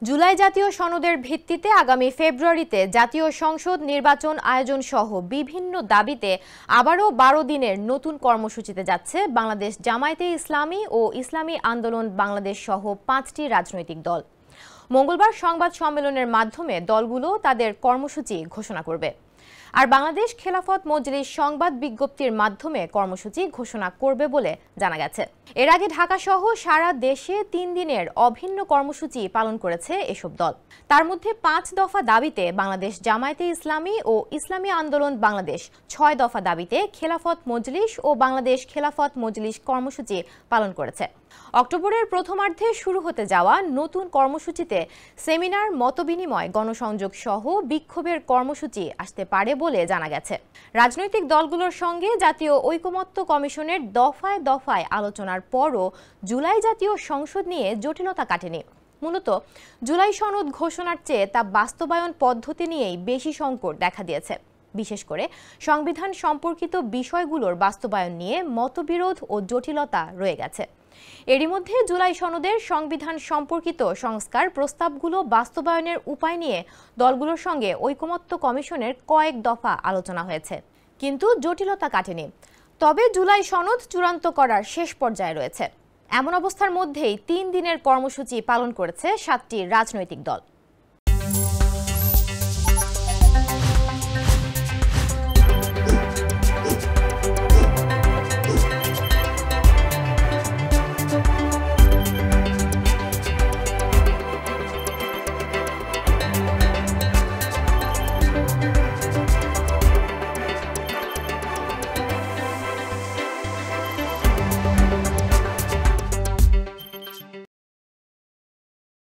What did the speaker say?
জুলাই জাতীয় সনদের ভিত্তিতে আগামী ফেব্রুয়ারিতে জাতীয় সংসদ নির্বাচন আয়োজন সহ বিভিন্ন দাবিতে আবারও ১২ দিনের নতুন কর্মসূচিতে যাচ্ছে বাংলাদেশ জামায়াতে ইসলামী ও ইসলামী আন্দোলন বাংলাদেশ সহ ৫টি রাজনৈতিক দল। মঙ্গলবার সংবাদ সম্মেলনের মাধ্যমে দলগুলো তাদের কর্মসূচি ঘোষণা করবে। আর বাংলাদেশ খেলাফত মজলিস সংবাদ বিজ্ঞপ্তির মাধ্যমে কর্মসূচি ঘোষণা করবে বলে জানা গেছে। এর আগে ঢাকা সহ সারা দেশে ৩ দিনের অভিন্ন কর্মসূচি পালন করেছে এসব দল। তার মধ্যে ৫ দফা দাবিতে বাংলাদেশ জামায়াতে ইসলামী ও ইসলামী আন্দোলন বাংলাদেশ, ৬ দফা দাবিতে খেলাফত মজলিস ও বাংলাদেশ খেলাফত মজলিস কর্মসূচি পালন করেছে। অক্টোবরের প্রথমার্ধে শুরু হতে যাওয়া নতুন কর্মসূচিতে সেমিনার, মতবিনিময়, গণসংযোগ সহ বিক্ষোভের কর্মসূচি আসতে পারে বলে জানা গেছে। রাজনৈতিক দলগুলোর সঙ্গে জাতীয় ঐকমত্য কমিশনের দফায় দফায় আলোচনার পরও জুলাই জাতীয় সংসদ নিয়ে জটিলতা কাটেনি। মূলত জুলাই সনদ ঘোষণার চেয়ে তা বাস্তবায়ন পদ্ধতি নিয়েই বেশি সংকট দেখা দিয়েছে। বিশেষ করে সংবিধান সম্পর্কিত বিষয়গুলোর বাস্তবায়ন নিয়ে মতবিরোধ ও জটিলতা রয়ে গেছে। এরই মধ্যে জুলাই সনদের সংবিধান সম্পর্কিত সংস্কার প্রস্তাবগুলো বাস্তবায়নের উপায় নিয়ে দলগুলোর সঙ্গে ঐকমত্য কমিশনের কয়েক দফা আলোচনা হয়েছে, কিন্তু জটিলতা কাটেনি। তবে জুলাই সনদ চূড়ান্ত করার শেষ পর্যায়ে রয়েছে। এমন অবস্থার মধ্যেই ৩ দিনের কর্মসূচি পালন করেছে ৭টি রাজনৈতিক দল।